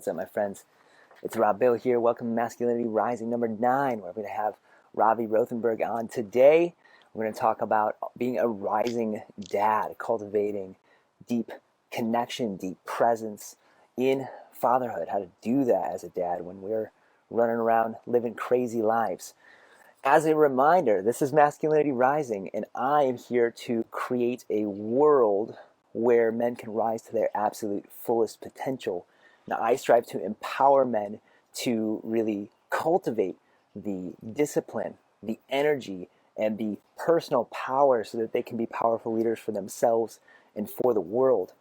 What's up, my friends? It's Rob Bill here. Welcome to Masculinity Rising number 9. We're going to have Ravi Rothenberg on today. We're going to talk about being a rising dad, cultivating deep connection, deep presence in fatherhood, how to do that as a dad when we're running around living crazy lives. As a reminder, this is Masculinity Rising, and I am here to create a world where men can rise to their absolute fullest potential. Now, I strive to empower men to really cultivate the discipline, the energy, and the personal power so that they can be powerful leaders for themselves and for the world.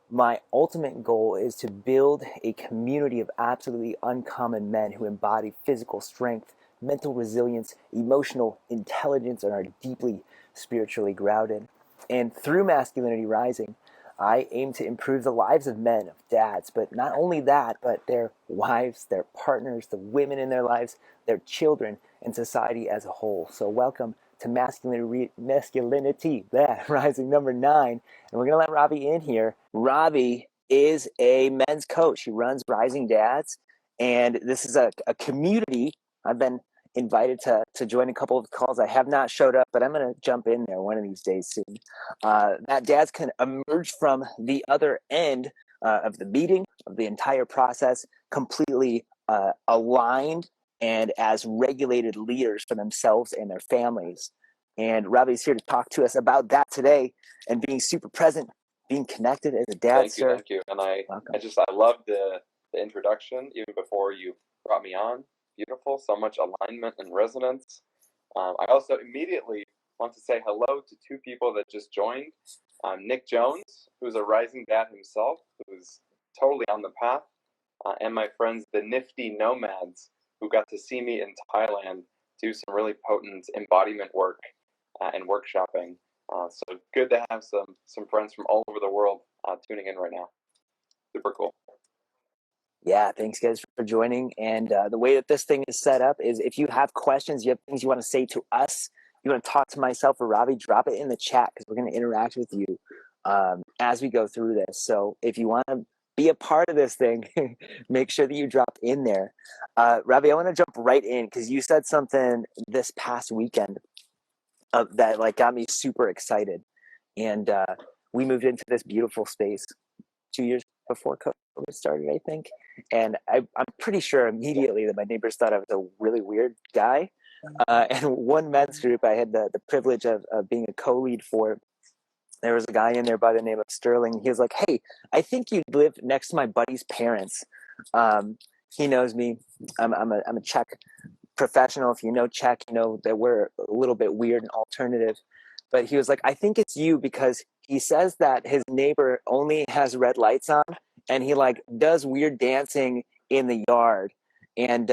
My ultimate goal is to build a community of absolutely uncommon men who embody physical strength, mental resilience, emotional intelligence, and are deeply spiritually grounded. And through Masculinity Rising, I aim to improve the lives of men, of dads, but not only that, but their wives, their partners, the women in their lives, their children, and society as a whole. So welcome to Masculinity Rising number 9. And we're going to let Ravi in here. Ravi is a men's coach. He runs Rising Dads, and this is a community. I've been invited to join a couple of calls. I have not showed up, but I'm going to jump in there one of these days soon. That dads can emerge from the other end of the meeting, of the entire process, completely aligned and as regulated leaders for themselves and their families. And Ravi's here to talk to us about that today and being super present, being connected as a dad. Thank you. And I love the introduction even before you brought me on. Beautiful, so much alignment and resonance. I also immediately want to say hello to two people that just joined. Nick Jones, who's a rising dad himself, who's totally on the path, and my friends, the Nifty Nomads, who got to see me in Thailand do some really potent embodiment work and workshopping. So good to have some friends from all over the world tuning in right now. Super cool. Yeah, thanks guys for joining. And the way that this thing is set up is if you have questions, you have things you want to say to us, you want to talk to myself or Ravi, drop it in the chat because we're going to interact with you as we go through this. So if you want to be a part of this thing, make sure that you drop in there. Ravi, I want to jump right in because you said something this past weekend that got me super excited. And we moved into this beautiful space 2 years before COVID started, I think. And I'm pretty sure immediately that my neighbors thought I was a really weird guy. And one men's group I had the privilege of being a co-lead for, there was a guy in there by the name of Sterling. He was like, hey, I think you live next to my buddy's parents. He knows me. I'm a Czech professional. If you know Czech, you know that we're a little bit weird and alternative. But he was like, I think it's you because he says that his neighbor only has red lights on and he does weird dancing in the yard. And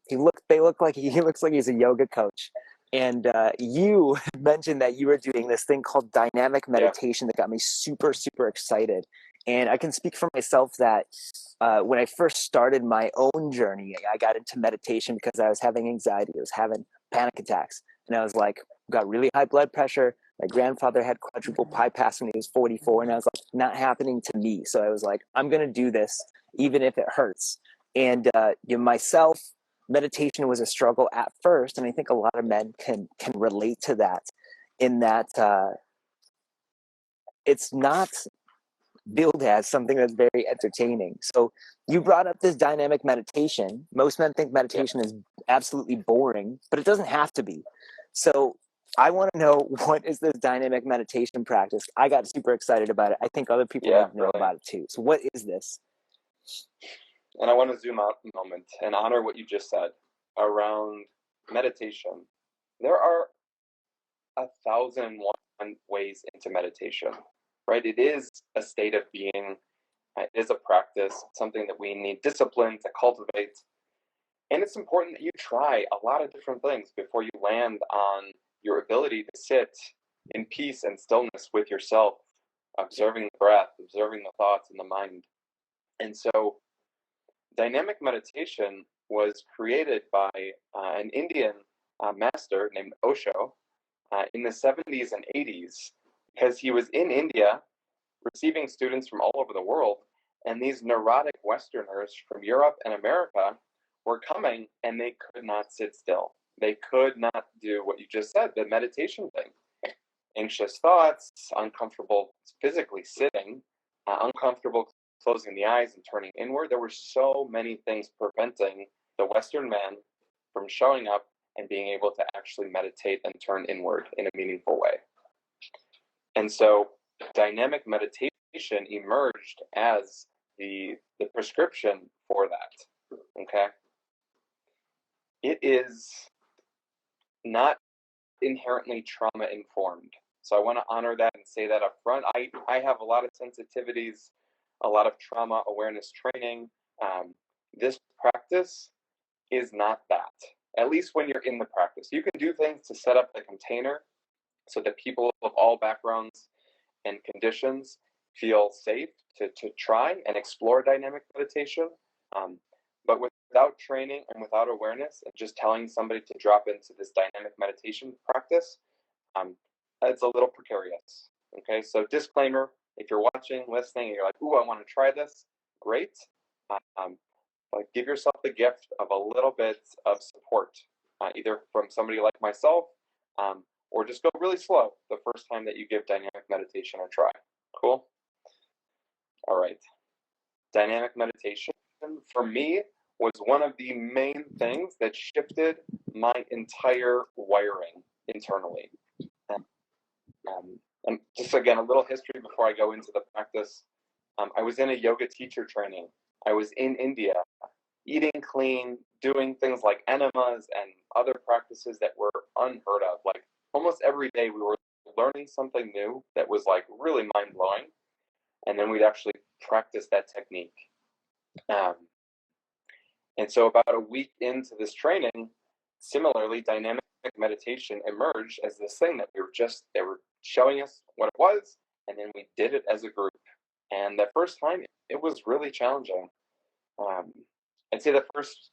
he looks like he's a yoga coach. And you mentioned that you were doing this thing called dynamic meditation that got me super, super excited. And I can speak for myself that when I first started my own journey, I got into meditation because I was having anxiety. I was having panic attacks. And I was like, got really high blood pressure. My grandfather had quadruple bypass when he was 44. And I was like, not happening to me. So I was like, I'm going to do this, even if it hurts. And myself, meditation was a struggle at first. And I think a lot of men can relate to that in that it's not billed as something that's very entertaining. So you brought up this dynamic meditation. Most men think meditation is absolutely boring, but it doesn't have to be. So I want to know, what is this dynamic meditation practice? I got super excited about it. I think other people know about it too. So what is this? And I want to zoom out a moment and honor what you just said around meditation. There are 1,001 ways into meditation, right? It is a state of being. It is a practice, something that we need discipline to cultivate. And it's important that you try a lot of different things before you land on your ability to sit in peace and stillness with yourself, observing the breath, observing the thoughts in the mind. And so dynamic meditation was created by an Indian master named Osho in the 70s and 80s because he was in India receiving students from all over the world And these neurotic Westerners from Europe and America were coming, and they could not sit still. They could not do what you just said, the meditation thing. Anxious thoughts, uncomfortable physically sitting, uncomfortable closing the eyes and turning inward. There were so many things preventing the Western man from showing up and being able to actually meditate and turn inward in a meaningful way. And so dynamic meditation emerged as the prescription for that. Okay. It is not inherently trauma informed. So I want to honor that and say that up front. I have a lot of sensitivities, a lot of trauma awareness training. This practice is not that, at least when you're in the practice. You can do things to set up the container so that people of all backgrounds and conditions feel safe to try and explore dynamic meditation. But without training and without awareness and just telling somebody to drop into this dynamic meditation practice, it's a little precarious. Okay, so disclaimer, if you're watching, listening, and you're like, ooh, I want to try this, great. But give yourself the gift of a little bit of support, either from somebody like myself, or just go really slow the first time that you give dynamic meditation a try. Cool? All right. Dynamic meditation, for me, was one of the main things that shifted my entire wiring internally. And just again, a little history before I go into the practice. I was in a yoga teacher training. I was in India, eating clean, doing things like enemas and other practices that were unheard of. Like almost every day we were learning something new that was like really mind-blowing. And then we'd actually practice that technique. And so about a week into this training, similarly, dynamic meditation emerged as this thing that they were showing us what it was, and then we did it as a group. And the first time, it was really challenging. I'd say the first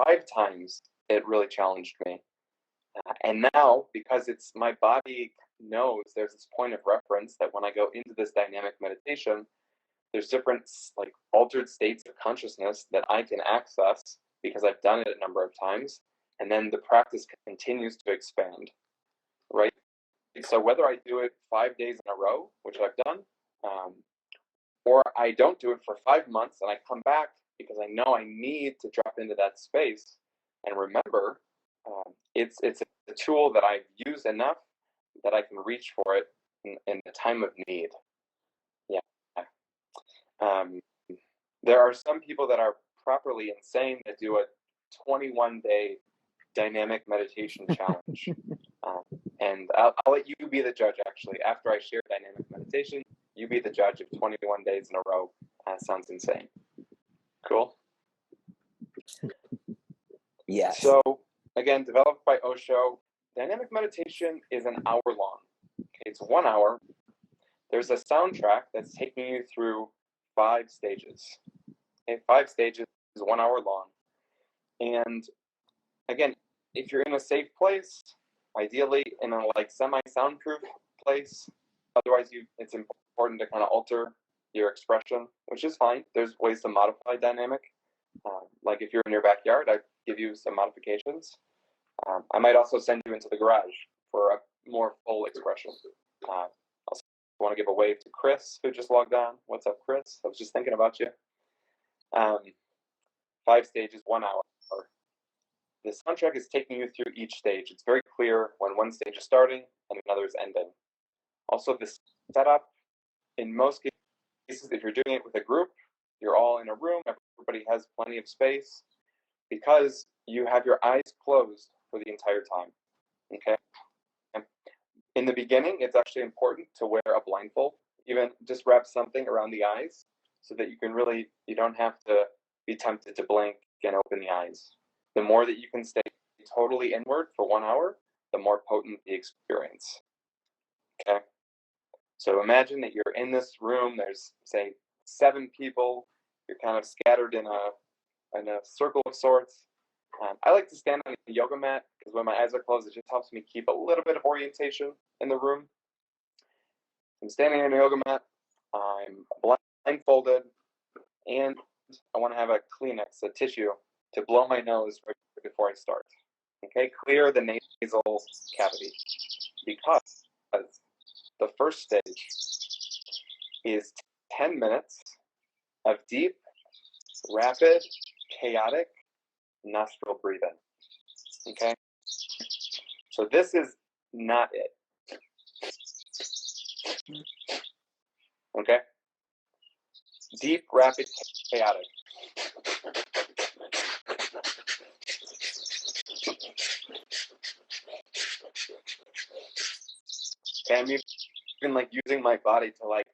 5 times it really challenged me. And now, because it's my body knows there's this point of reference that when I go into this dynamic meditation, there's different like altered states of consciousness that I can access because I've done it a number of times. And then the practice continues to expand, right? So whether I do it 5 days in a row, which I've done, or I don't do it for 5 months and I come back because I know I need to drop into that space and remember, it's a tool that I've used enough that I can reach for it in the time of need. Yeah. There are some people that are properly insane that do a 21-day dynamic meditation challenge. And I'll let you be the judge, actually. After I share dynamic meditation, you be the judge of 21 days in a row. Sounds insane. Cool? Yes. So, again, developed by Osho, dynamic meditation is an hour long. Okay, it's 1 hour. There's a soundtrack that's taking you through 5 stages. Okay, 5 stages is 1 hour long. And again, if you're in a safe place, ideally in a like semi-soundproof place, otherwise it's important to kind of alter your expression, which is fine. There's ways to modify dynamic. Like if you're in your backyard, I'd give you some modifications. I might also send you into the garage for a more full expression. I also want to give a wave to Chris, who just logged on. What's up, Chris? I was just thinking about you. 5 stages, 1 hour. The soundtrack is taking you through each stage. It's very clear when one stage is starting and another is ending. Also, the setup, in most cases, if you're doing it with a group, you're all in a room, everybody has plenty of space, because you have your eyes closed for the entire time. Okay? In the beginning, it's actually important to wear a blindfold, even just wrap something around the eyes so that you don't have to be tempted to blink and open the eyes. The more that you can stay totally inward for 1 hour, the more potent the experience. Okay? So imagine that you're in this room, there's, say, 7 people, you're kind of scattered in a circle of sorts. I like to stand on a yoga mat because when my eyes are closed, it just helps me keep a little bit of orientation in the room. I'm standing on a yoga mat, I'm blindfolded, and I want to have a Kleenex, a tissue, to blow my nose right before I start. Okay, clear the nasal cavity, because the first stage is 10 minutes of deep, rapid, chaotic nostril breathing. Okay, so this is not it. Okay, deep, rapid, chaotic. And I'm even like using my body to like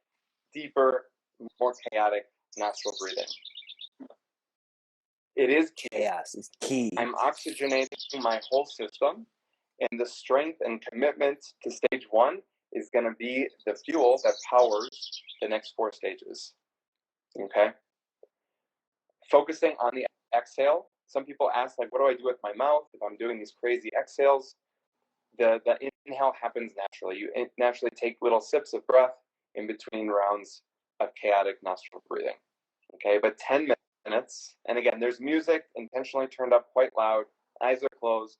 deeper, more chaotic nostril breathing. It is chaos is key. I'm oxygenating my whole system, and the strength and commitment to stage one is going to be the fuel that powers the next 4 stages. Okay? Focusing on the exhale. Some people ask, like, what do I do with my mouth if I'm doing these crazy exhales? The inhale happens naturally. You naturally take little sips of breath in between rounds of chaotic nostril breathing. Okay, but 10 minutes, and again, there's music intentionally turned up quite loud, eyes are closed.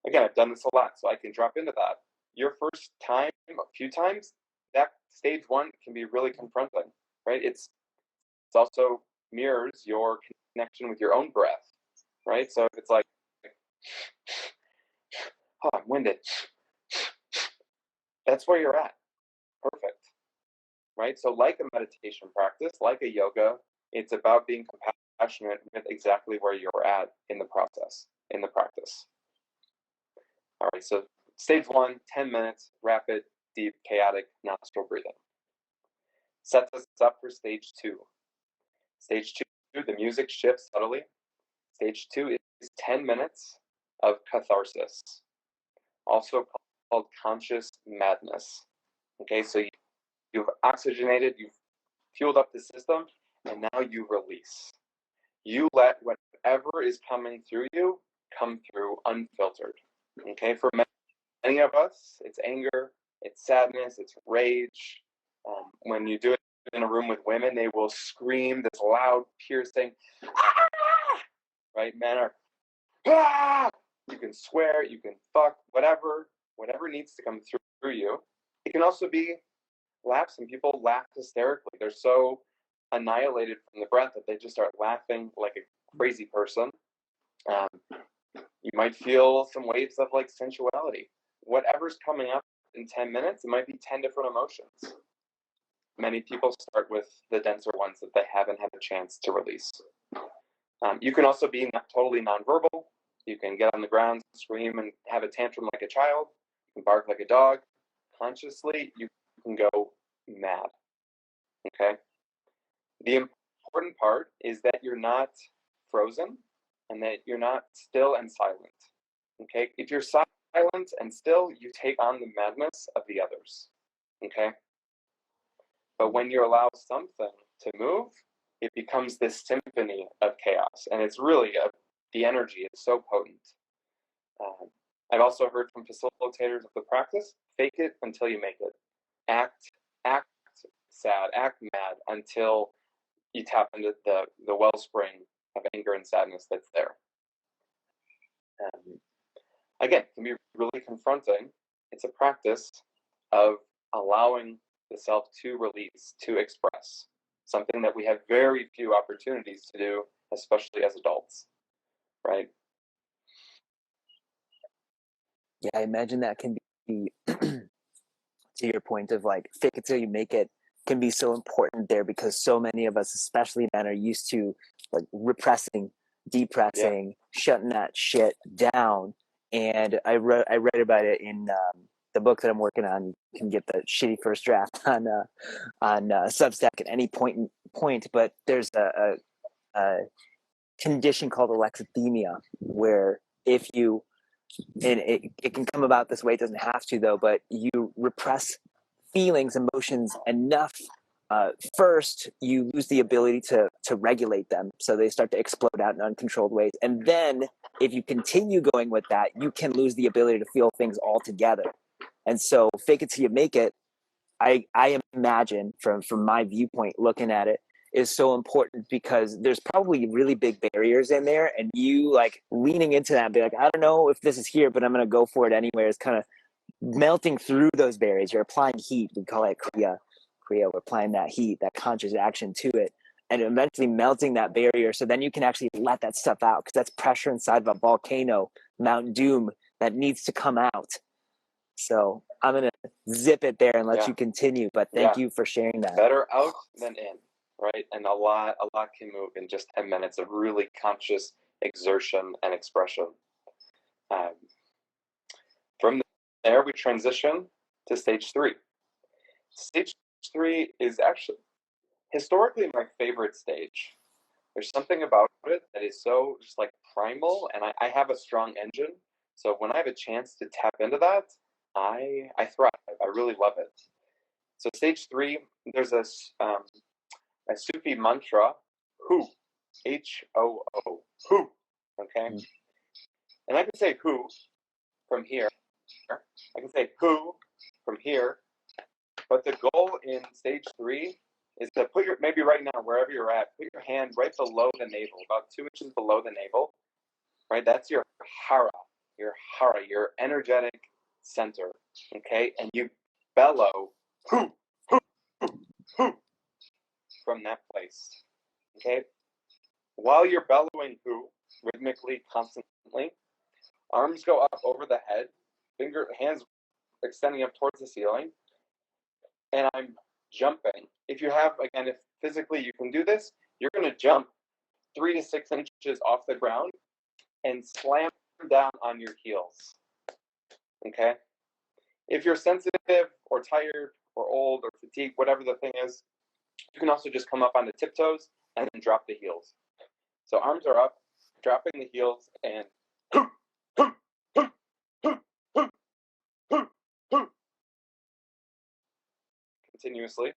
Again, I've done this a lot, so I can drop into that. Your first time, a few times, that stage one can be really confronting, right? It's also mirrors your connection with your own breath, right? So if it's like, oh, I'm winded, that's where you're at. Perfect, right? So like a meditation practice, like a yoga, it's about being compassionate with exactly where you're at in the process, in the practice. All right, so stage one, 10 minutes, rapid, deep, chaotic nostril breathing. Sets us up for stage two. Stage two, the music shifts subtly. Stage two is 10 minutes of catharsis, also called conscious madness. Okay, so you've oxygenated, you've fueled up the system, and now you release. You let whatever is coming through you come through unfiltered. Okay, for many of us, it's anger, it's sadness, it's rage. When you do it in a room with women, they will scream this loud, piercing, ah! Right? Men are, ah! You can swear, you can fuck, whatever needs to come through you. It can also be laughs, and people laugh hysterically. They're so annihilated from the breath that they just start laughing like a crazy person. You might feel some waves of like sensuality. Whatever's coming up in 10 minutes, it might be 10 different emotions. Many people start with the denser ones that they haven't had a chance to release. You can also be totally nonverbal. You can get on the ground, scream, and have a tantrum like a child. You can bark like a dog. Consciously, you can go mad. Okay? The important part is that you're not frozen and that you're not still and silent. Okay? If you're silent and still, you take on the madness of the others. Okay? But when you allow something to move, it becomes this symphony of chaos. And it's really, the energy is so potent. I've also heard from facilitators of the practice, fake it until you make it. Act sad, act mad until you tap into the wellspring of anger and sadness that's there. Again, it can be really confronting. It's a practice of allowing the self to release, to express, something that we have very few opportunities to do, especially as adults, right? Yeah, I imagine that can be, to your point of like, fake it till you make it, can be so important there, because so many of us, especially men, are used to like repressing, depressing, shutting that shit down. And I read about it in the book that I'm working on. You can get the shitty first draft on Substack at any point. But there's a condition called alexithymia, where if you, and it can come about this way, it doesn't have to though, but you repress feelings, emotions enough, first you lose the ability to regulate them, so they start to explode out in uncontrolled ways. And then if you continue going with that, you can lose the ability to feel things altogether. And so fake it till you make it I imagine from my viewpoint looking at it is so important, because there's probably really big barriers in there, and you like leaning into that and be like, I don't know if this is here, but I'm going to go for it anyway. It's kind of melting through those barriers. You're applying heat. We call it Kriya. We're applying that heat, that conscious action to it, and eventually melting that barrier. So then you can actually let that stuff out, because that's pressure inside of a volcano, Mount Doom, that needs to come out. So I'm going to zip it there and let you continue, but thank you for sharing that. Better out than in, right? And a lot can move in just 10 minutes of really conscious exertion and expression. From there, we transition to stage 3. Stage 3 is actually historically my favorite stage. There's something about it that is so just like primal, and I have a strong engine. So when I have a chance to tap into that, I thrive. I really love it. So stage 3, there's a Sufi mantra, who, H-O-O, who, okay? And I can say who from here. I can say who from here. But the goal in stage 3 is to put your, maybe right now, wherever you're at, put your hand right below the navel, about 2 inches below the navel, right? That's your hara, your energetic center, okay? And you bellow, hoo, hoo, hoo, hoo, from that place, okay? While you're bellowing hoo, rhythmically, constantly, arms go up over the head, hands extending up towards the ceiling, and I'm jumping. If physically you can do this, you're going to jump 3 to 6 inches off the ground and slam down on your heels. Okay? If you're sensitive or tired or old or fatigued, whatever the thing is, you can also just come up on the tiptoes and then drop the heels. So arms are up, dropping the heels, and continuously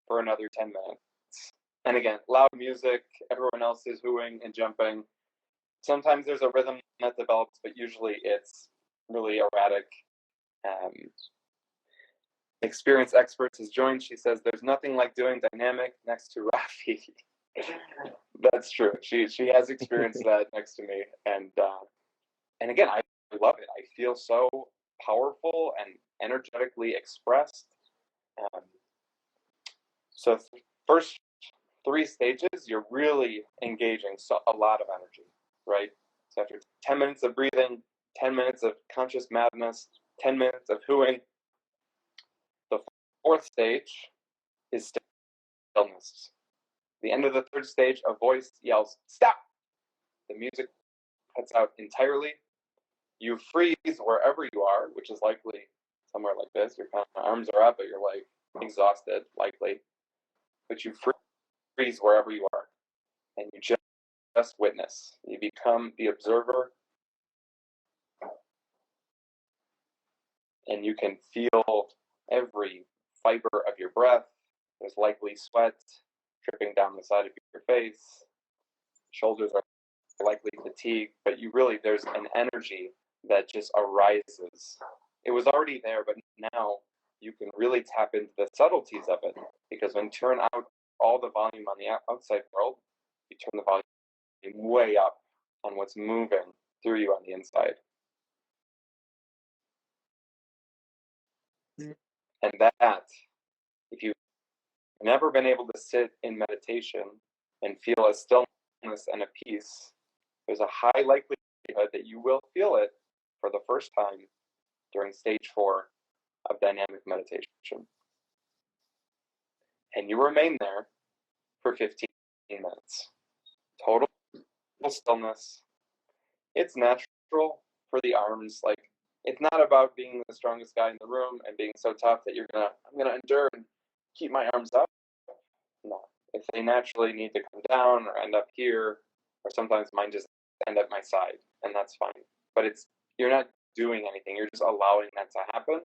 for another 10 minutes. And again, loud music, everyone else is hooing and jumping. Sometimes there's a rhythm that develops, but usually it's really erratic. Experienced experts has joined. She says there's nothing like doing dynamic next to Ravi. That's true. She has experienced that next to me, and again, I love it. I feel so powerful and energetically expressed. So first 3 stages, you're really engaging a lot of energy, right? So after 10 minutes of breathing, 10 minutes of conscious madness, 10 minutes of hooing, the 4th stage is stillness. The end of the 3rd stage, a voice yells, stop! The music cuts out entirely. You freeze wherever you are, which is likely somewhere like this. Your arms are up, but you're like exhausted, likely. But you freeze wherever you are, and you just witness. You become the observer, and you can feel every fiber of your breath. There's likely sweat dripping down the side of your face. Shoulders are likely fatigued, but there's an energy that just arises. It was already there, but now you can really tap into the subtleties of it, because when you turn out all the volume on the outside world, you turn the volume way up on what's moving through you on the inside. And that, if you've never been able to sit in meditation and feel a stillness and a peace, there's a high likelihood that you will feel it for the first time during stage 4 of dynamic meditation. And you remain there for 15 minutes. Total stillness. It's natural for the arms. Like, it's not about being the strongest guy in the room and being so tough that I'm gonna endure and keep my arms up. No. If they naturally need to come down or end up here, or sometimes mine just end at my side, and that's fine. But you're not doing anything. You're just allowing that to happen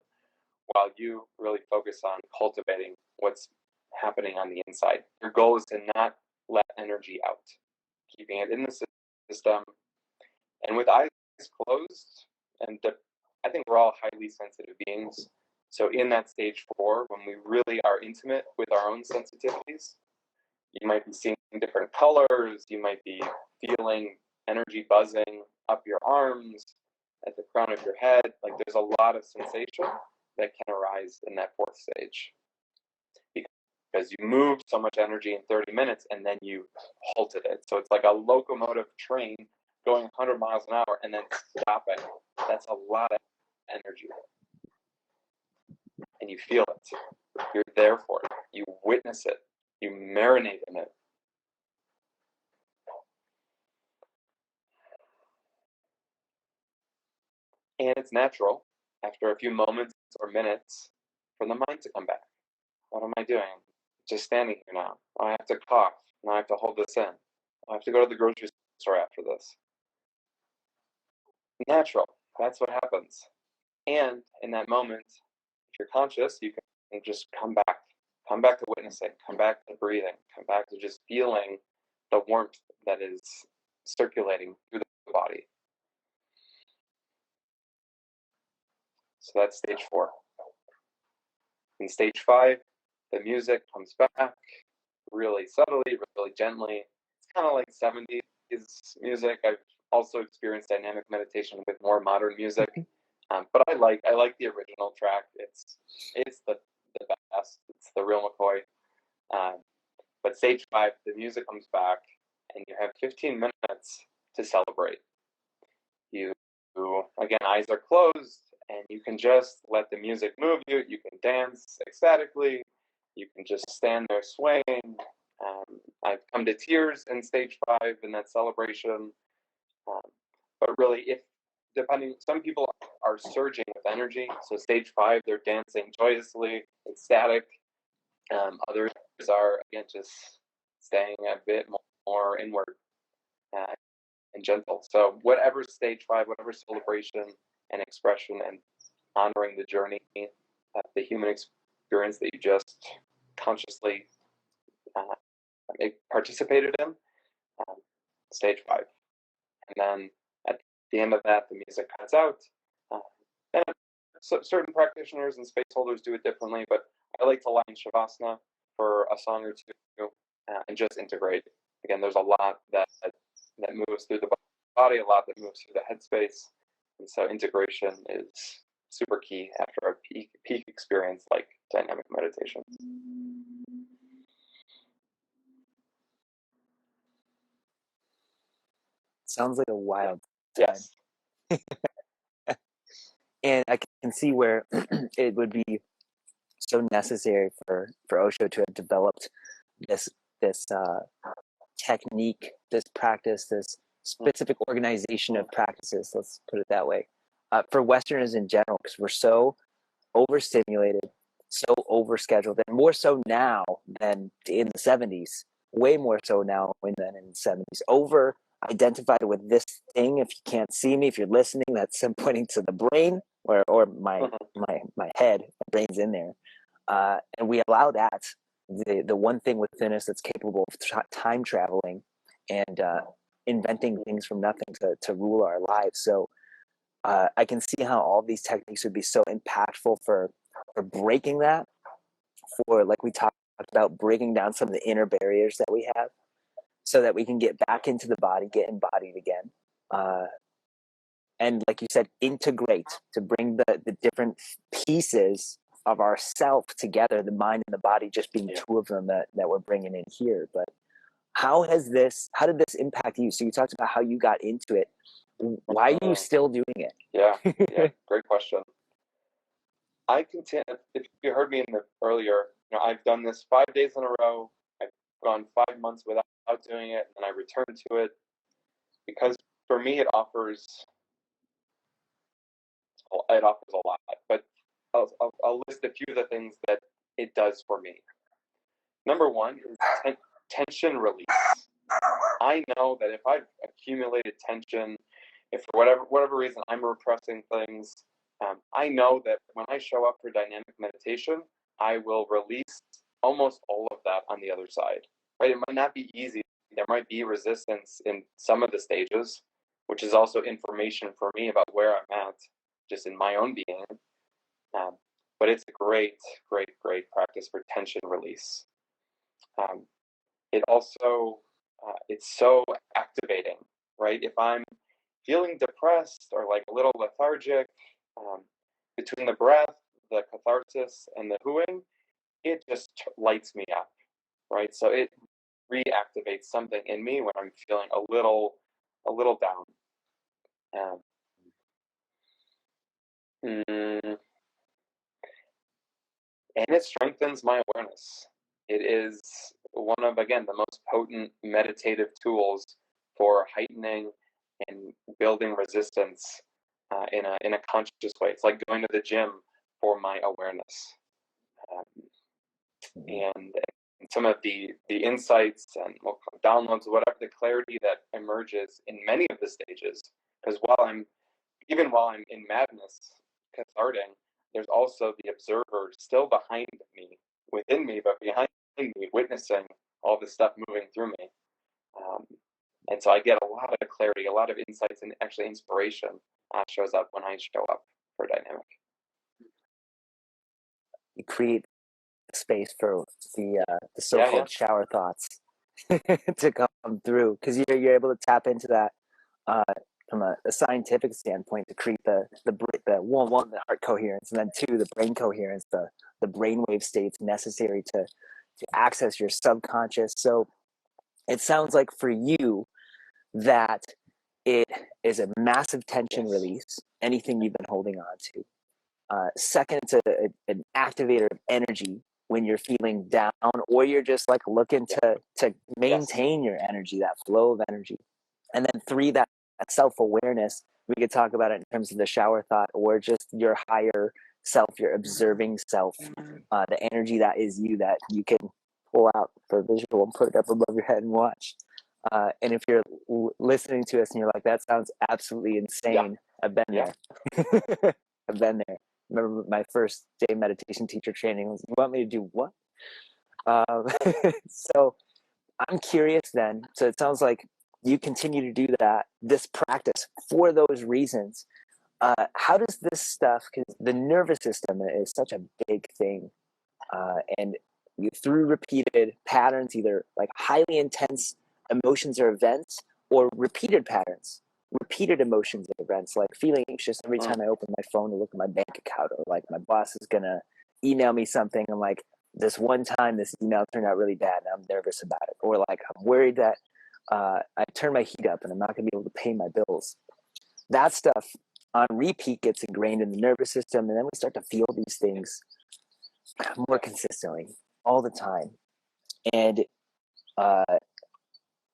while you really focus on cultivating what's happening on the inside. Your goal is to not let energy out, keeping it in the system. And with eyes closed, and I think we're all highly sensitive beings, So in that stage 4, when we really are intimate with our own sensitivities, you might be seeing different colors, you might be feeling energy buzzing up your arms, at the crown of your head. Like there's a lot of sensation that can arise in that 4th stage. Because you moved so much energy in 30 minutes and then you halted it. So it's like a locomotive train going 100 miles an hour and then stopping. That's a lot of energy. And you feel it. You're there for it. You witness it. You marinate in it. And it's natural, after a few moments or minutes, for the mind to come back. What am I doing? Just standing here now. I have to cough. Now I have to hold this in. I have to go to the grocery store after this. Natural. That's what happens. And in that moment, if you're conscious, you can just come back. Come back to witnessing. Come back to breathing. Come back to just feeling the warmth that is circulating through the body. So that's stage 4. In stage 5, the music comes back really subtly, really gently. It's kind of like 70s music. I've also experienced dynamic meditation with more modern music, but I like the original track. It's the best. It's the real McCoy. But stage 5, the music comes back, and you have 15 minutes to celebrate. You again, eyes are closed, and you can just let the music move you. You can dance ecstatically. You can just stand there swaying. I've come to tears in stage 5 in that celebration. But really, some people are surging with energy. So stage 5, they're dancing joyously, ecstatic. Others are, again, just staying a bit more inward and gentle. So whatever stage 5, whatever celebration and expression and honoring the journey, the human experience that you just consciously participated in, stage 5. And then at the end of that, the music cuts out. And so certain practitioners and space holders do it differently, but I like to lie in Shavasana for a song or two and just integrate. Again, there's a lot that moves through the body, a lot that moves through the headspace. And so integration is super key after a peak experience like dynamic meditation. Sounds like a wild time. Yes. And I can see where it would be so necessary for Osho to have developed this technique, this practice, this specific organization of practices. Let's put it that way. For Westerners in general, because we're so overstimulated, so overscheduled, and more so now than in the 70s. Way more so now than in the 70s. Over identified with this thing. If you can't see me, if you're listening, that's pointing to the brain or my head. My brain's in there, and we allow that the one thing within us that's capable of time traveling and inventing things from nothing to rule our lives. So I can see how all these techniques would be so impactful for breaking that, for, like we talked about, breaking down some of the inner barriers that we have so that we can get back into the body, get embodied again. And like you said, integrate, to bring the different pieces of ourself together, the mind and the body just being two of them that we're bringing in here. But how did this impact you? So you talked about how you got into it. Why are you still doing it? Yeah, great question. I continue. If you heard me earlier, I've done this 5 days in a row. I've gone 5 months without doing it, and I returned to it because for me it offers a lot. But I'll list a few of the things that it does for me. Number one is tension release. I know that if I've accumulated tension, if for whatever reason I'm repressing things, I know that when I show up for dynamic meditation, I will release almost all of that on the other side. Right? It might not be easy. There might be resistance in some of the stages, which is also information for me about where I'm at, just in my own being. but it's a great, great, great practice for tension release. It also, it's so activating, right? If I'm feeling depressed or like a little lethargic, between the breath, the catharsis, and the hooing, it just lights me up, right? So it reactivates something in me when I'm feeling a little down. Um, and it strengthens my awareness. It is one of, again, the most potent meditative tools for heightening and building resistance in a conscious way. It's like going to the gym for my awareness. And some of the insights and downloads, whatever, the clarity that emerges in many of the stages. Because while I'm in madness, catharting, there's also the observer still behind me, within me, but behind me, witnessing all this stuff moving through me. And so I get a lot of clarity, a lot of insights, and actually inspiration shows up when I show up for dynamic. You create space for the so-called shower thoughts to come through, because you're able to tap into that from a scientific standpoint, to create the one, the heart coherence, and then two, the brain coherence, the brainwave states necessary to access your subconscious. So it sounds like for you that it is a massive tension release, anything you've been holding on to. Second, it's an activator of energy when you're feeling down, or you're just like looking to maintain your energy, that flow of energy. And then three, that self-awareness. We could talk about it in terms of the shower thought, or just your higher self, your observing self, the energy that is you, that you can pull out for visual and put it up above your head and watch. And if you're listening to us and you're like, that sounds absolutely insane, I've been there. I've been there. Remember my first day meditation teacher training was, you want me to do what? So I'm curious then. So it sounds like you continue to do this practice for those reasons. How does this stuff, because the nervous system is such a big thing, and through repeated patterns, either like highly intense emotions or events, or repeated patterns, repeated emotions and events, like feeling anxious every time I open my phone to look at my bank account, or like my boss is gonna email me something, and like this one time this email turned out really bad and I'm nervous about it, or like I'm worried that I turn my heat up and I'm not gonna be able to pay my bills. That stuff on repeat gets ingrained in the nervous system, and then we start to feel these things more consistently all the time. And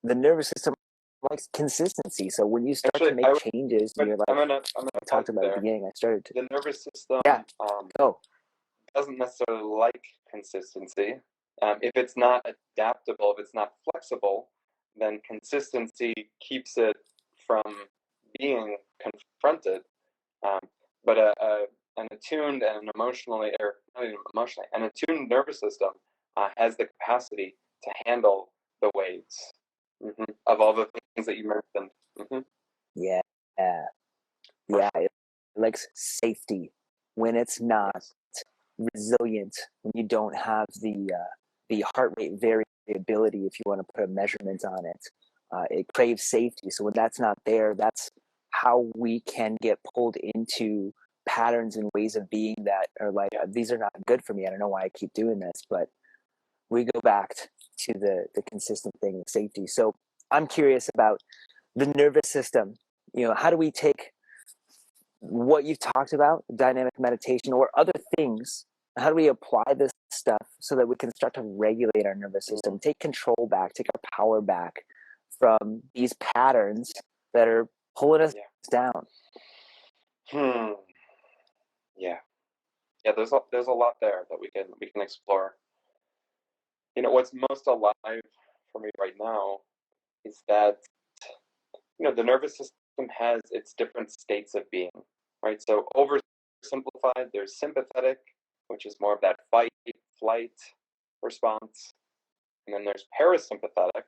the nervous system likes consistency. So when you start to make changes, and you're like, I talked about at the beginning, I started to. The nervous system doesn't necessarily like consistency. If it's not adaptable, if it's not flexible, then consistency keeps it from being confronted. But an attuned and emotionally, or not even emotionally, an attuned nervous system has the capacity to handle the waves of all the things that you mentioned. Yeah. It likes safety when it's not resilient, when you don't have the heart rate variability, if you want to put a measurement on it. It craves safety. So when that's not there, that's how we can get pulled into patterns and ways of being that are like, these are not good for me. I don't know why I keep doing this, but we go back to the consistent thing of safety. So I'm curious about the nervous system. How do we take what you've talked about, dynamic meditation, or other things? How do we apply this stuff so that we can start to regulate our nervous system, take control back, take our power back from these patterns that are pulling us down? Yeah, there's a lot there that we can explore. What's most alive for me right now is that the nervous system has its different states of being, right? So oversimplified, there's sympathetic, which is more of that fight, flight response. And then there's parasympathetic,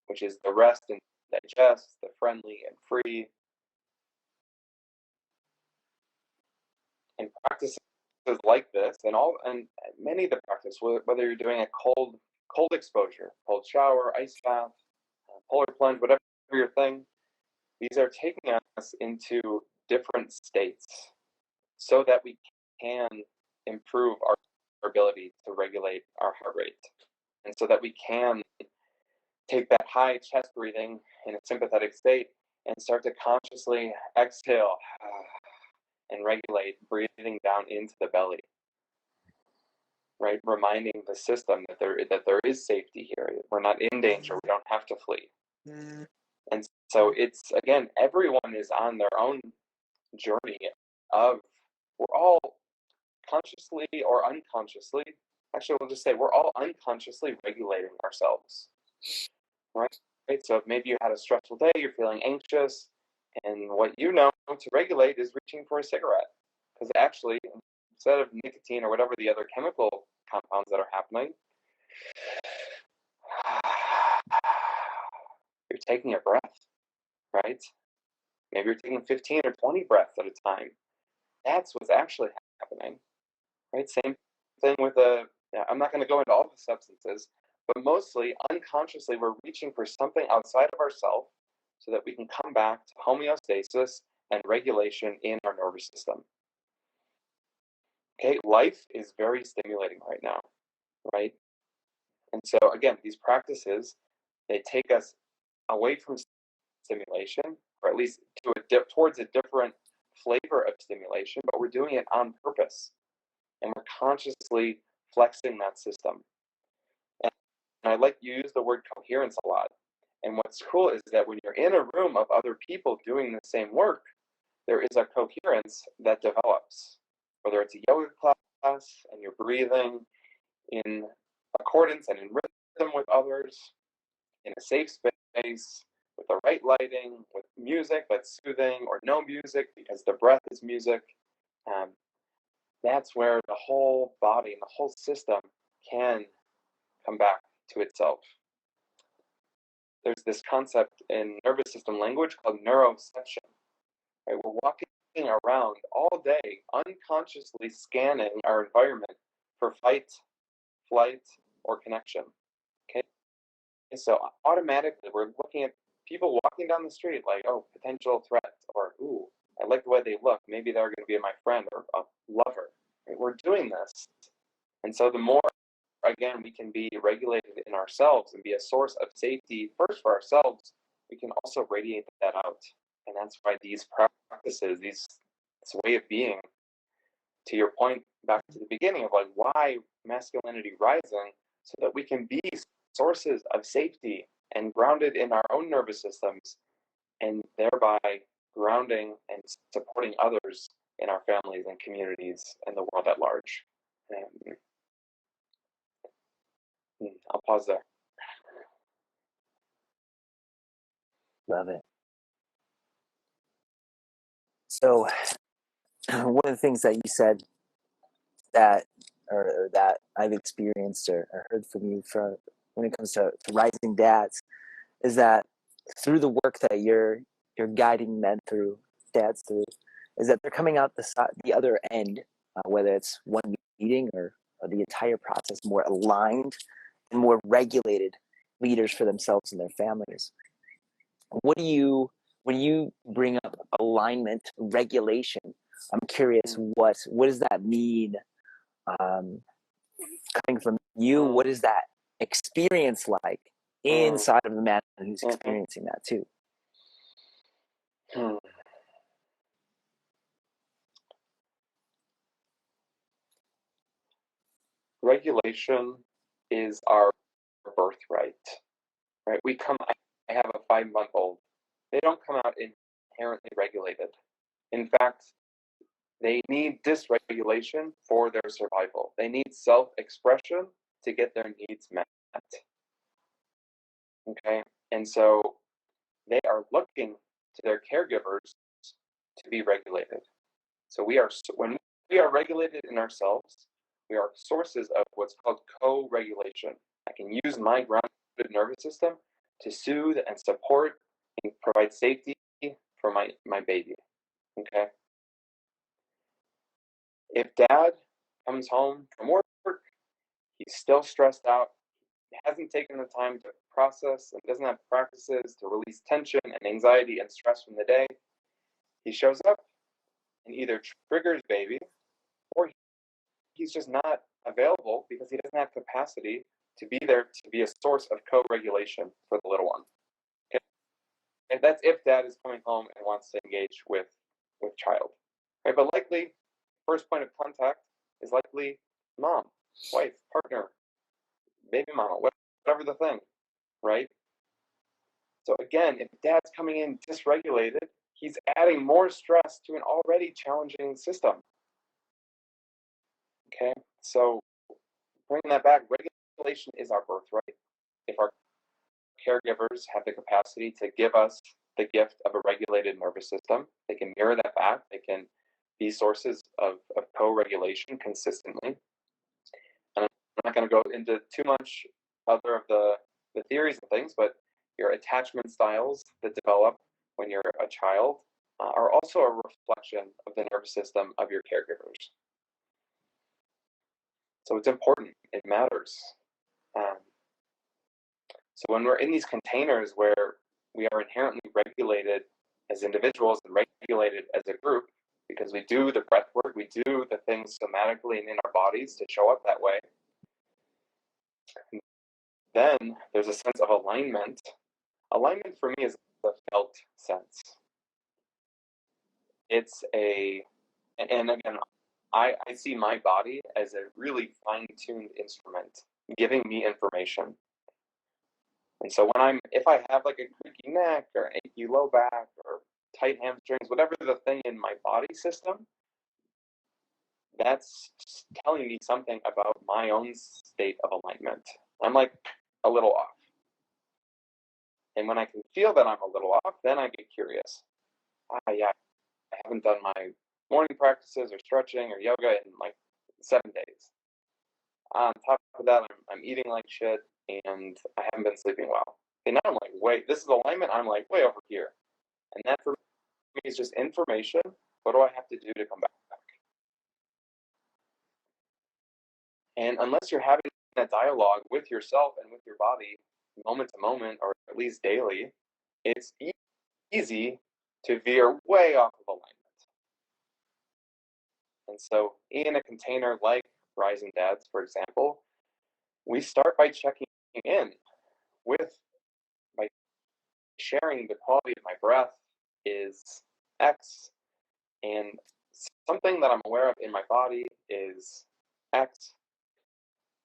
which is the rest and digest, the friendly and free. And practicing like this, and many of the practice, whether you're doing a cold exposure, cold shower, ice bath, polar plunge, whatever your thing, these are taking us into different states so that we can improve our ability to regulate our heart rate, and so that we can take that high chest breathing in a sympathetic state and start to consciously exhale and regulate, breathing down into the belly, right? Reminding the system that there is safety here. We're not in danger. We don't have to flee. And so it's, again, everyone is on their own journey of, we're all consciously or unconsciously, actually we'll just say we're all unconsciously regulating ourselves, right? So if maybe you had a stressful day, you're feeling anxious, and what you know to regulate is reaching for a cigarette, because actually, instead of nicotine or whatever the other chemical compounds that are happening, you're taking a breath, right? Maybe you're taking 15 or 20 breaths at a time. That's what's actually happening, right? Same thing with I'm not going to go into all the substances, but mostly unconsciously we're reaching for something outside of ourselves so that we can come back to homeostasis and regulation in our nervous system. Okay, life is very stimulating right now, right? And so again, these practices, they take us away from stimulation, or at least towards a different flavor of stimulation, but we're doing it on purpose, and we're consciously flexing that system. And I like you use the word coherence a lot. And what's cool is that when you're in a room of other people doing the same work, there is a coherence that develops, whether it's a yoga class and you're breathing in accordance and in rhythm with others, in a safe space, with the right lighting, with music that's soothing, or no music because the breath is music. That's where the whole body and the whole system can come back to itself. There's this concept in nervous system language called neuroception. Right? We're walking around all day unconsciously scanning our environment for fight, flight, or connection. Okay, and so automatically we're looking at people walking down the street like, oh, potential threat, or ooh, I like the way they look. Maybe they're going to be my friend or a lover. Right? We're doing this, and so the more, again, we can be regulated in ourselves and be a source of safety first for ourselves, we can also radiate that out. And that's why these practices, this way of being, to your point back to the beginning of like why masculinity rising, so that we can be sources of safety and grounded in our own nervous systems, and thereby grounding and supporting others in our families and communities and the world at large. I'll pause there. Love it. So one of the things that you said that or that I've experienced or heard from you from when it comes to rising dads is that through the work that you're guiding men through, dads through, is that they're coming out the other end, whether it's one meeting or the entire process, more aligned and more regulated leaders for themselves and their families. What do you, when you bring up alignment, regulation, I'm curious, what does that mean? Coming from you, what is that experience like inside of the man who's experiencing that too? Regulation is our birthright, right? I have a 5-month-old. They don't come out inherently regulated. In fact, they need dysregulation for their survival. They need self-expression to get their needs met. Okay, and so they are looking to their caregivers to be regulated. So when we are regulated in ourselves, we are sources of what's called co-regulation. I can use my grounded nervous system to soothe and support and provide safety for my baby. Okay. If dad comes home from work, he's still stressed out, he hasn't taken the time to process and doesn't have practices to release tension and anxiety and stress from the day. He shows up and either triggers baby, or he's just not available because he doesn't have capacity to be there to be a source of co-regulation for the little one. Okay? And that's if dad is coming home and wants to engage with child. Right? But likely, first point of contact is likely mom, wife, partner, baby mama, whatever the thing, right? So again, if dad's coming in dysregulated, he's adding more stress to an already challenging system. Okay, so bringing that back, regulation is our birthright. If our caregivers have the capacity to give us the gift of a regulated nervous system, they can mirror that back, they can be sources of co-regulation consistently. And I'm not going to go into too much other of the theories and things, but your attachment styles that develop when you're a child are also a reflection of the nervous system of your caregivers. So it's important, it matters. So when we're in these containers where we are inherently regulated as individuals and regulated as a group, because we do the breath work, we do the things somatically and in our bodies to show up that way, then there's a sense of alignment. Alignment for me is a felt sense. It's and again, I see my body as a really fine-tuned instrument, giving me information. And so if I have like a creaky neck or an achy low back or tight hamstrings, whatever the thing in my body system, that's telling me something about my own state of alignment. I'm like a little off. And when I can feel that I'm a little off, then I get curious. Yeah, I haven't done my morning practices or stretching or yoga in like 7 days. On top of that, I'm eating like shit and I haven't been sleeping well. And now I'm like, wait, this is alignment. I'm like way over here. And that for me is just information. What do I have to do to come back? And unless you're having that dialogue with yourself and with your body moment to moment, or at least daily, it's easy to veer way off of alignment. And so in a container like Rising Dads, for example, we start by checking in by sharing the quality of my breath is X, and something that I'm aware of in my body is X,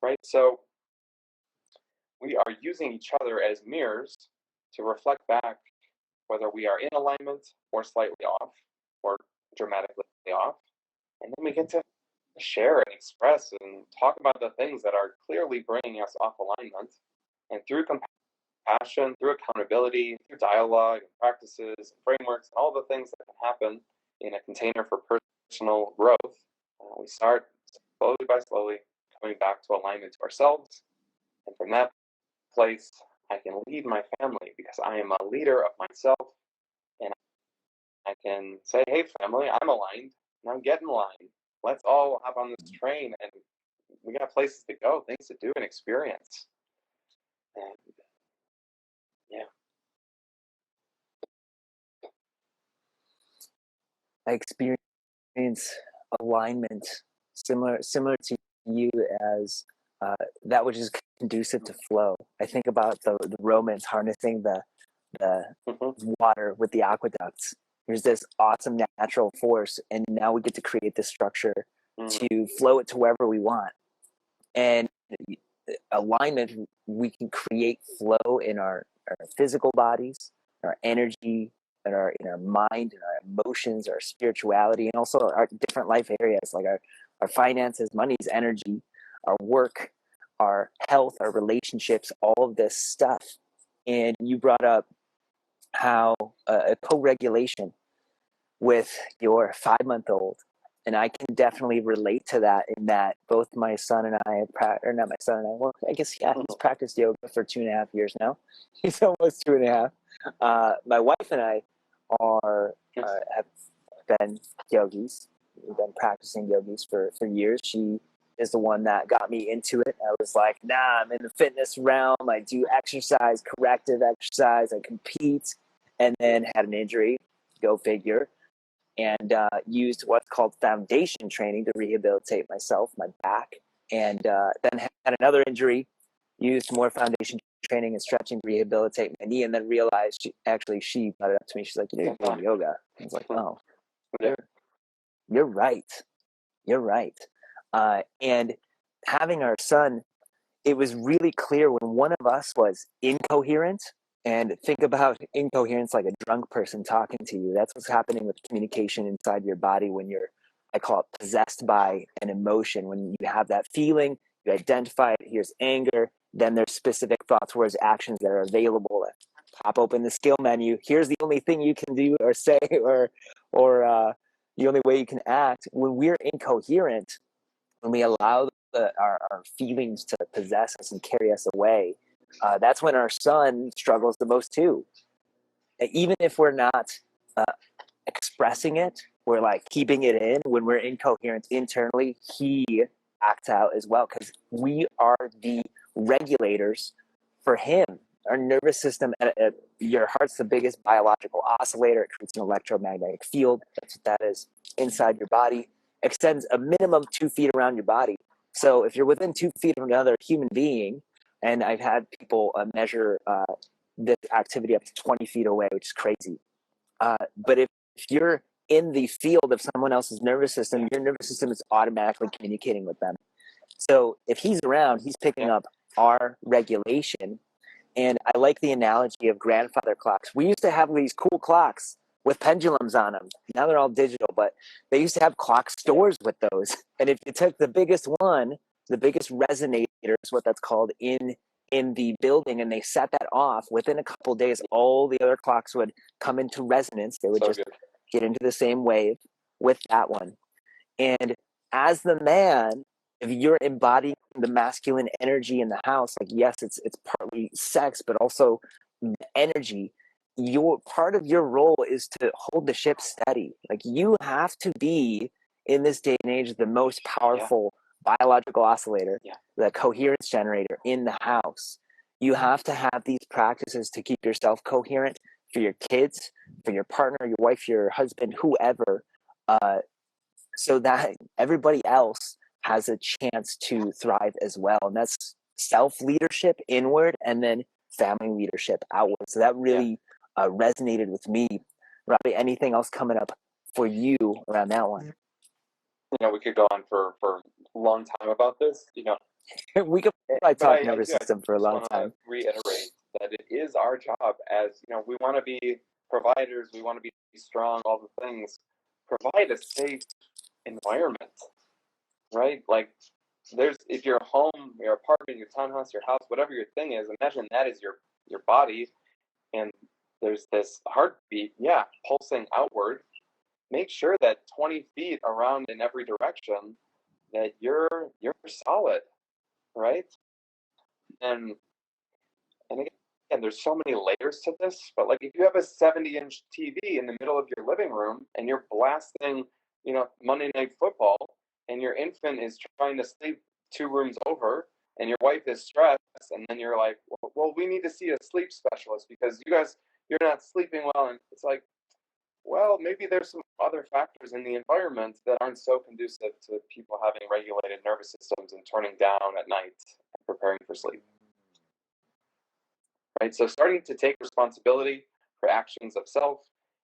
right? So we are using each other as mirrors to reflect back whether we are in alignment or slightly off or dramatically off. And then we get to share and express and talk about the things that are clearly bringing us off alignment. And through compassion, through accountability, through dialogue and practices and frameworks and all the things that can happen in a container for personal growth, we start slowly coming back to alignment to ourselves. And from that place, I can lead my family because I am a leader of myself. And I can say, hey, family, I'm aligned. Now get in line. Let's all hop on this train and we got places to go, things to do and experience. And yeah. I experience alignment similar to you as that which is conducive to flow. I think about the Romans harnessing the water with the aqueducts. There's this awesome natural force, and now we get to create this structure to flow it to wherever we want. And alignment, we can create flow in our physical bodies, our energy, in our mind, in our emotions, our spirituality, and also our different life areas like our finances, money's energy, our work, our health, our relationships, all of this stuff. And you brought up how a co-regulation with your 5-month-old, and I can definitely relate to that in that both my son and I or not my son and I, well, I guess, he's practiced yoga for 2.5 years now. He's almost 2.5. My wife and I have been yogis. We've been practicing yogis for years. She is the one that got me into it. I was like, nah, I'm in the fitness realm. I do exercise, corrective exercise. I compete, and then had an injury. Go figure. And used what's called foundation training to rehabilitate myself, my back. And then had another injury, used more foundation training and stretching to rehabilitate my knee, and then realized she brought it up to me. She's like, you need to go to yoga. I was like, oh, you're right. You're right. And having our son, it was really clear when one of us was incoherent. And think about incoherence like a drunk person talking to you. That's what's happening with communication inside your body when you're, I call it, possessed by an emotion. When you have that feeling, you identify it. Here's anger. Then there's specific thoughts, words, actions that are available. Pop open the skill menu. Here's the only thing you can do or say, or the only way you can act. When we're incoherent, when we allow our feelings to possess us and carry us away, that's when our son struggles the most too. Even if we're not uh, expressing it, we're like keeping it in. When we're incoherent internally, he acts out as well because we are the regulators for him. Our nervous system, your heart's the biggest biological oscillator. It creates an electromagnetic field. That's what that is inside your body. Extends a minimum 2 feet around your body. So if you're within 2 feet of another human being, and I've had people measure this activity up to 20 feet away, which is crazy. But if you're in the field of someone else's nervous system, your nervous system is automatically communicating with them. So if he's around, he's picking up our regulation. And I like the analogy of grandfather clocks. We used to have these cool clocks with pendulums on them. Now they're all digital, but they used to have clock stores with those. And if you took the biggest one, the biggest resonator is what that's called in the building, and they set that off, within a couple of days, all the other clocks would come into resonance. They would just get into the same wave with that one. And as the man, if you're embodying the masculine energy in the house, like, yes, it's partly sex, but also energy. Your part of your role is to hold the ship steady. Like, you have to be, in this day and age, the most powerful biological oscillator, the coherence generator in the house. You have to have these practices to keep yourself coherent for your kids, for your partner, your wife, your husband, whoever, so that everybody else has a chance to thrive as well. And that's self-leadership inward, and then family leadership outward. So that really resonated with me. Ravi, anything else coming up for you around that one? We could go on for a long time about this. We could probably talk nervous system for a long time. Reiterate that it is our job, as we want to be providers, we want to be strong, all the things. Provide a safe environment, right? Like, if your home, your apartment, your townhouse, your house, whatever your thing is, imagine that is your body, and there's this heartbeat, pulsing outward. Make sure that 20 feet around in every direction, that you're solid, right? And again, there's so many layers to this, but like, if you have a 70-inch TV in the middle of your living room and you're blasting, Monday Night Football, and your infant is trying to sleep 2 rooms over, and your wife is stressed, and then you're like, well, we need to see a sleep specialist because you're not sleeping well. And it's like, well, maybe there's some other factors in the environment that aren't so conducive to people having regulated nervous systems and turning down at night and preparing for sleep. Right? So starting to take responsibility for actions of self,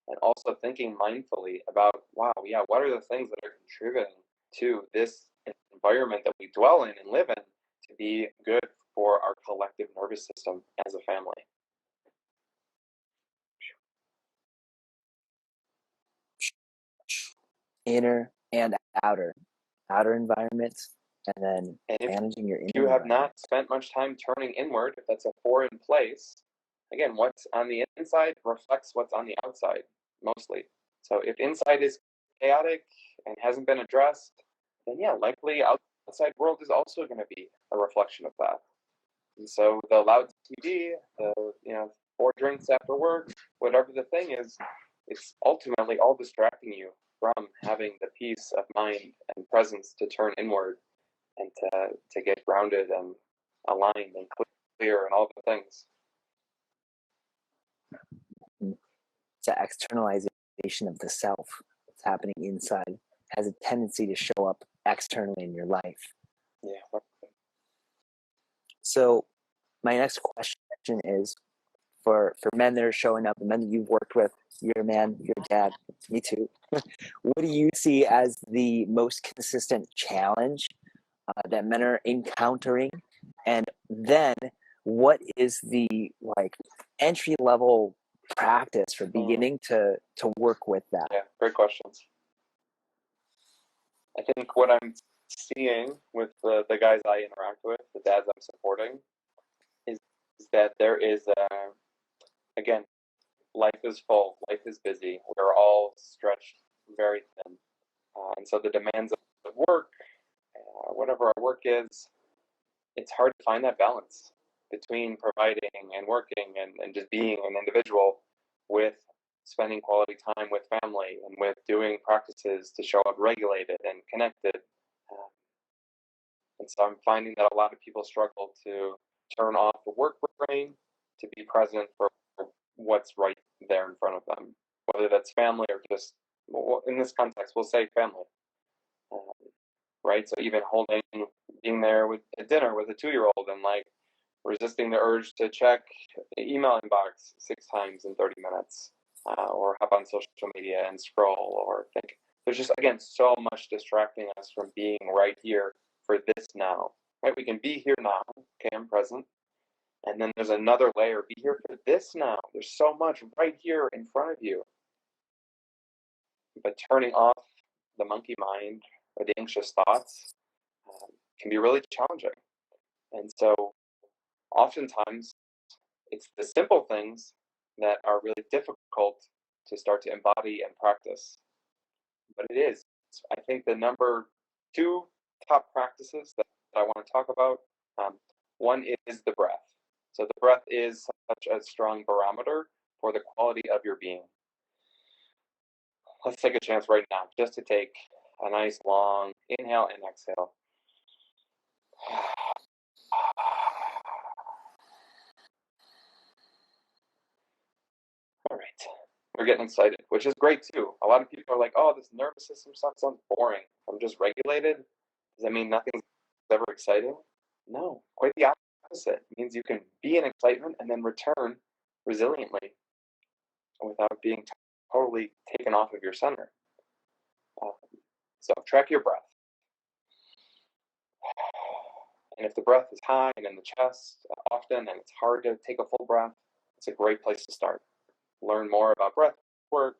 and also thinking mindfully about, what are the things that are contributing to this environment that we dwell in and live in to be good for our collective nervous system as a family. Inner and outer environments, and then managing your inner if you have not spent much time turning inward, if that's a foreign place, again, what's on the inside reflects what's on the outside, mostly. So if inside is chaotic and hasn't been addressed, then likely outside world is also going to be a reflection of that. And so the loud TV, the 4 drinks after work, whatever the thing is, it's ultimately all distracting you from having the peace of mind and presence to turn inward and to get grounded and aligned and clear and all the things. It's an externalization of the self. What's happening inside has a tendency to show up externally in your life. Yeah. So my next question is for men that are showing up, the men that you've worked with, you're a man, you're a dad, me too. What do you see as the most consistent challenge that men are encountering? And then what is the entry level practice for beginning to work with that? Yeah, great questions. I think what I'm seeing with the guys I interact with, the dads I'm supporting, is that there is, again, life is full, life is busy. We're all stretched very thin. And so the demands of work, whatever our work is, it's hard to find that balance between providing and working and just being an individual with spending quality time with family and with doing practices to show up regulated and connected. And so I'm finding that a lot of people struggle to turn off the work brain to be present for what's right there in front of them, whether that's family or just, in this context, we'll say family. Right? So even being there with at dinner with a 2-year-old and resisting the urge to check the email inbox 6 times in 30 minutes, or hop on social media and scroll or think. There's just, again, so much distracting us from being right here for this now. Right? We can be here now. Okay, I'm present. And then there's another layer. Be here for this now. There's so much right here in front of you. But turning off the monkey mind or the anxious thoughts can be really challenging. And so oftentimes it's the simple things that are really difficult to start to embody and practice. But it is, I think, the number 2 top practices that I want to talk about. One is the breath. So the breath is such a strong barometer for the quality of your being. Let's take a chance right now just to take a nice long inhale and exhale. All right. We're getting excited, which is great too. A lot of people are like, oh, this nervous system stuff sounds boring. I'm just regulated. Does that mean nothing's ever exciting? No, quite the opposite. It means you can be in excitement and then return resiliently without being totally taken off of your center. So track your breath. And if the breath is high and in the chest often and it's hard to take a full breath, it's a great place to start. Learn more about breath work,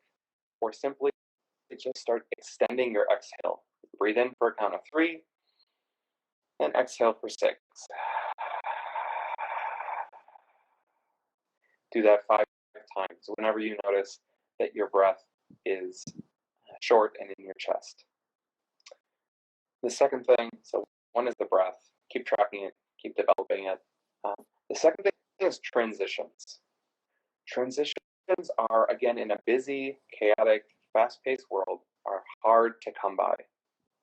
or simply just start extending your exhale. Breathe in for a count of 3 and exhale for 6. Do that 5 times whenever you notice that your breath is short and in your chest. The second thing, so one is the breath. Keep tracking it, keep developing it. The second thing is transitions. Transitions are, again, in a busy, chaotic, fast-paced world, are hard to come by.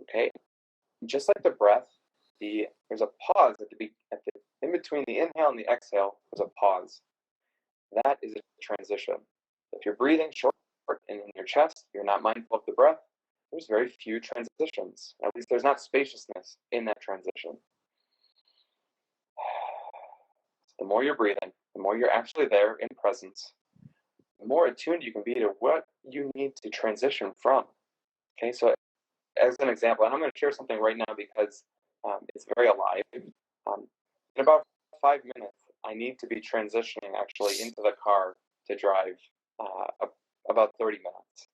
Okay, just like the breath, there's a pause in between the inhale and the exhale. There's a pause. That is a transition. If you're breathing short and in your chest, you're not mindful of the breath. There's very few transitions. At least there's not spaciousness in that transition. The more you're breathing, the more you're actually there in presence, the more attuned you can be to what you need to transition from. Okay, so as an example, and I'm going to share something right now because it's very alive. In about 5 minutes, I need to be transitioning actually into the car to drive about 30 minutes.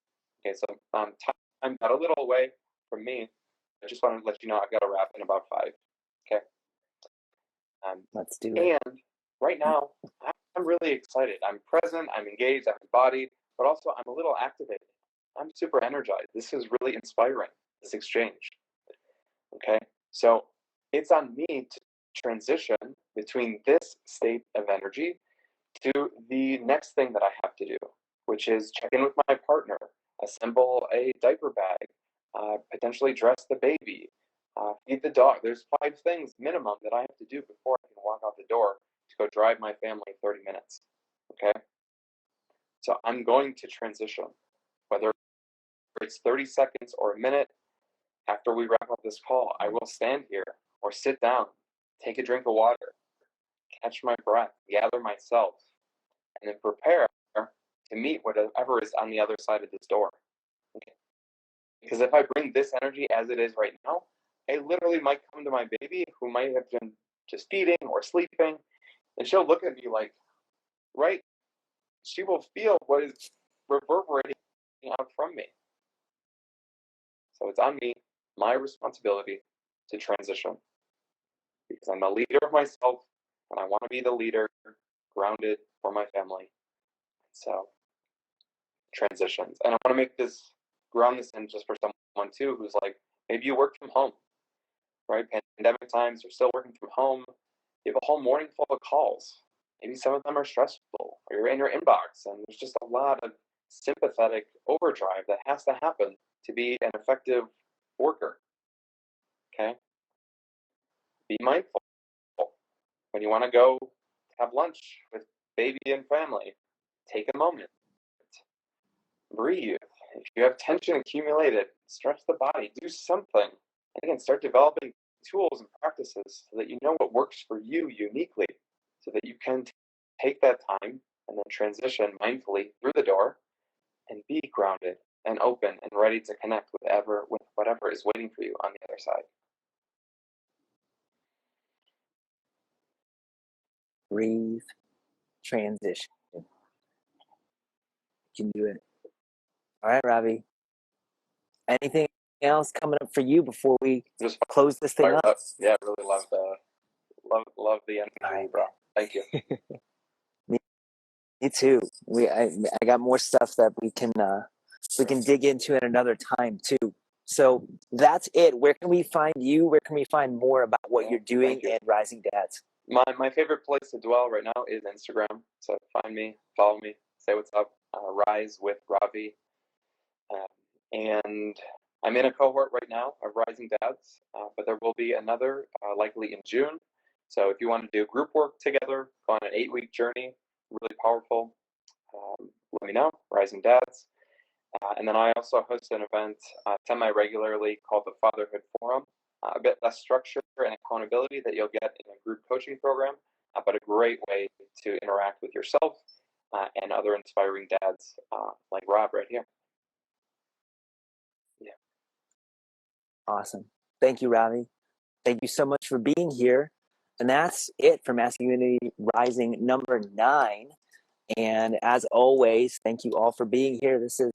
Okay, so time got a little away from me. I just wanted to let you know I've got to wrap in about 5. Okay. Let's do it. And right now, I'm really excited. I'm present, I'm engaged, I'm embodied, but also I'm a little activated. I'm super energized. This is really inspiring, this exchange. Okay, so it's on me to transition between this state of energy to the next thing that I have to do, which is check in with my partner, assemble a diaper bag, potentially dress the baby, feed the dog. There's 5 things minimum that I have to do before I can walk out the door to go drive my family 30 minutes. Okay? So I'm going to transition, whether it's 30 seconds or a minute. After we wrap up this call, I will stand here or sit down, take a drink of water, catch my breath, gather myself, and then prepare to meet whatever is on the other side of this door. Okay? Because if I bring this energy as it is right now, I literally might come to my baby who might have been just feeding or sleeping, and she'll look at me like, right? She will feel what is reverberating out from me. So it's on me, my responsibility to transition. Because I'm the leader of myself, and I want to be the leader, grounded for my family. So transitions. And I want to make this, ground this in just for someone too who's like, maybe you work from home, right? Pandemic times, you're still working from home. You have a whole morning full of calls. Maybe some of them are stressful, or you're in your inbox, and there's just a lot of sympathetic overdrive that has to happen to be an effective worker. Okay? Be mindful. When you want to go have lunch with baby and family, take a moment. Breathe. If you have tension accumulated, stretch the body, do something. And again, start developing tools and practices so that you know what works for you uniquely, so that you can take that time and then transition mindfully through the door and be grounded and open and ready to connect with whatever is waiting for you on the other side. Breathe, transition. You can do it. All right, Ravi. Anything else coming up for you before we just close this thing up? Yeah, really love the energy you brought. Thank you. Me too. I got more stuff that we can dig into at another time too. So that's it. Where can we find you? Where can we find more about what you're doing at Rising Dads? My favorite place to dwell right now is Instagram. So find me, follow me, say what's up. RiseWithRavi. And I'm in a cohort right now of Rising Dads, but there will be another likely in June. So if you want to do group work together, go on an 8-week journey, really powerful, let me know, Rising Dads. And then I also host an event semi-regularly called the Fatherhood Forum, a bit less structure and accountability that you'll get in a group coaching program, but a great way to interact with yourself and other inspiring dads like Rob right here. Yeah. Awesome. Thank you, Ravi. Thank you so much for being here. And that's it for Masculinity Rising number 9. And as always, thank you all for being here. This is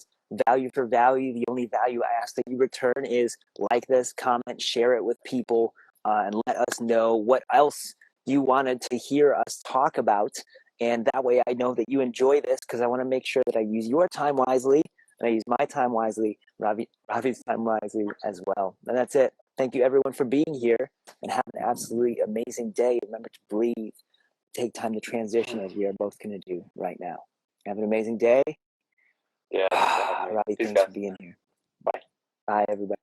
value for value. The only value I ask that you return is like this, comment, share it with people, and let us know what else you wanted to hear us talk about. And that way I know that you enjoy this, because I want to make sure that I use your time wisely and I use my time wisely, Ravi's time wisely as well. And that's it. Thank you everyone for being here, and have an absolutely amazing day. Remember to breathe. Take time to transition, as we are both going to do right now. Have an amazing day. Yeah. Ravi, thanks for being here. Bye. Bye, everybody.